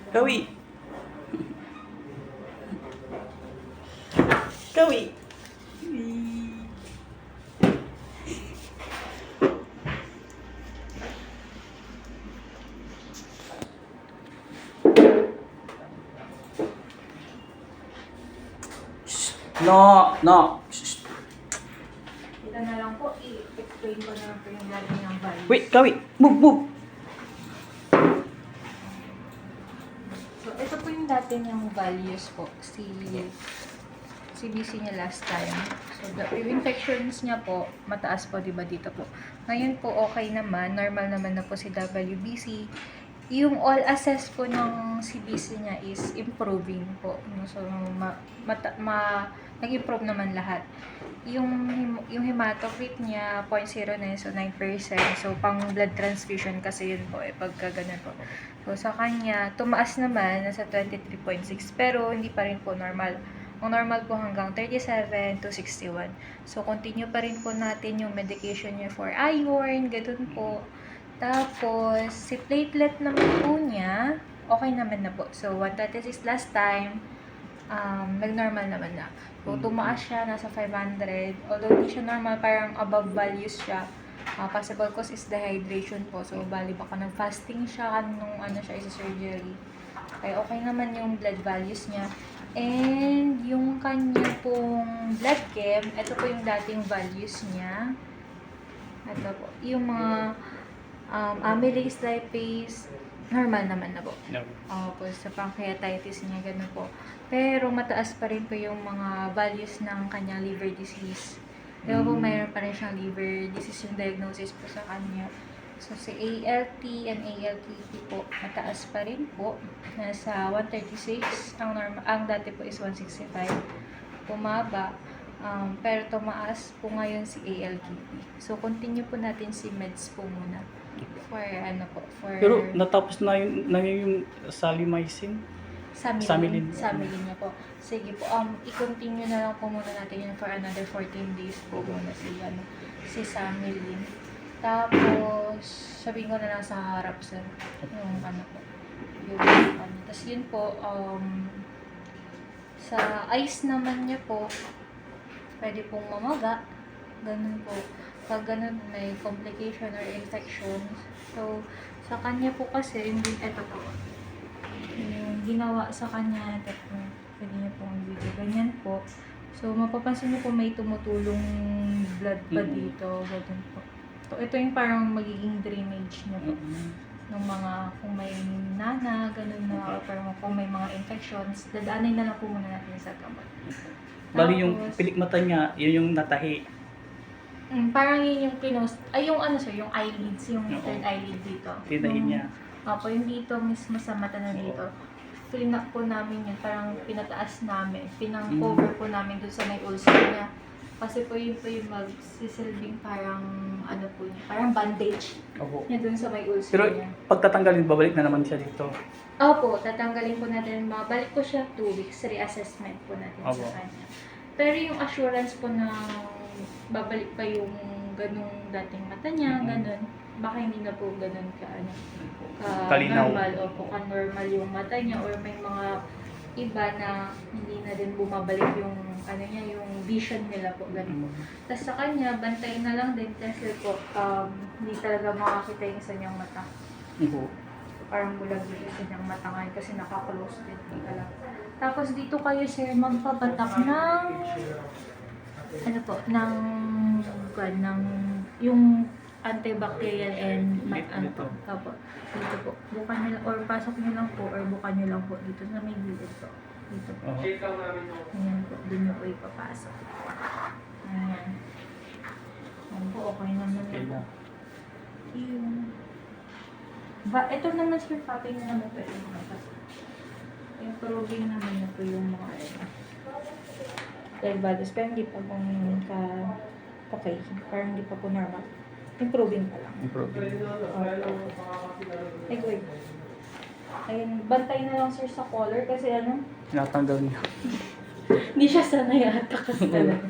Kawi. Kawi. No, no. Shh. Ito na lang po, i-explain ko na lang po yung galing ng values. Wait, Kawi. Move, move. So, ito po yung dati niyang values po. CBC niya last time. So, yung infections niya po, mataas po, diba dito po. Ngayon po, okay naman. Normal naman na po si WBC. Yung all assess po ng CBC niya is improving po. So, nag-improve naman lahat. Yung hematocrit niya, 0.09, so 9%. So, pang blood transfusion kasi yun po, pagka ganun po. So, sa kanya, tumaas naman, nasa 23.6, pero hindi pa rin po normal. Ang normal po hanggang 37 to 61. So, continue pa rin po natin yung medication niya for iron, ganun po. Tapos, si platelet naman po niya, okay naman na po. So, 136 last time, nag-normal naman na. So, tumaas siya, nasa 500. Although, hindi siya normal, parang above values siya. Possible cause is dehydration po. So, bali baka nag-fasting siya nung siya isa surgery. Kaya okay naman yung blood values niya. And, yung kanya pong blood chem, ito po yung dating values niya. Ito po. Yung mga amylase, lipase, normal naman na po. No. Po, sa pancreatitis niya, gano'n po. Pero mataas pa rin po yung mga values ng kanyang liver disease. Pero po, mayroon pa rin siyang liver disease yung diagnosis po sa kanya. So, si ALT and ALTP po, mataas pa rin po. Nasa 136. Ang dati po is 165. Bumaba. Pero tumaas po ngayon si ALTP. So, continue po natin si meds po muna. For Pero natapos na yung salimycin. Samilin. Samilin niya po. Sige po, i-continue na lang po muna natin yun for another 14 days po muna si Samilin. Tapos, sabihin ko na lang sa harap, sir. Yung po. Tapos yun po, sa ice naman niya po, pwede pong mamaga. Ganun po. Pag ganun, may complication or infection. So, sa kanya po kasi, ito po. Yung ginawa sa kanya, ito po. Pwede niyo pong video. Ganyan po. So, mapapansin niyo po may tumutulong blood pa dito. Ganun po. So, ito yung parang magiging drainage niya po. Ng mga, kung may nana, ganun na, or parang kung may mga infections, dadaanin na lang po muna natin sa gamot. Bali yung pilikmata niya, yun yung natahi. Parang yun yung yung yung eyelids, yung third eyelid dito. Tinahin niya. Opo, yung dito mismo sa mata na dito. Fill-up po namin yun, parang pinataas namin, pinang-cover po namin dun sa may ulcer niya. Kasi po yun po yung magsisilbing parang, po niya, parang bandage Opo. niya dun sa may ulcer Pero niya. pagtatanggalin, babalik na naman siya dito. Opo, tatanggalin po natin, balik po siya 2 weeks, reassessment po natin Opo. sa kanya. Pero yung assurance po na babalik pa yung ganung dating mata niya, ganun, baka hindi na po ganun Kalinaw. normal o po ka-normal yung mata niya or may mga iba na hindi na din bumabalik yung yung vision nila po ganun. Tapos sa kanya, bantayin na lang din kasi po hindi talaga makakita yung isa niyang mata. Opo. Parang bulag yung isa niyang mata ngayon kasi naka-close din talaga. Tapos dito kayo sir magpapatak ng ng yung antibacterial and opo. Dito po. Bukan nyo lang, or pasok nyo lang po, or bukan nyo lang po dito sa may gilid po. Dito po. Ayan po. Doon nyo po ipapasok. Ayan. Ayan po. Okay naman Okay na na. po. Ito naman sir, papay na naman po yung mga improving naman na po yung mga dahil values, pero hindi pa pong okay. Parang hindi pa po normal. Improving pa lang. Improving. Wait. Ayun, bantay na lang sir sa color kasi Natanggal niya. hindi siya sanay ata kasi talaga.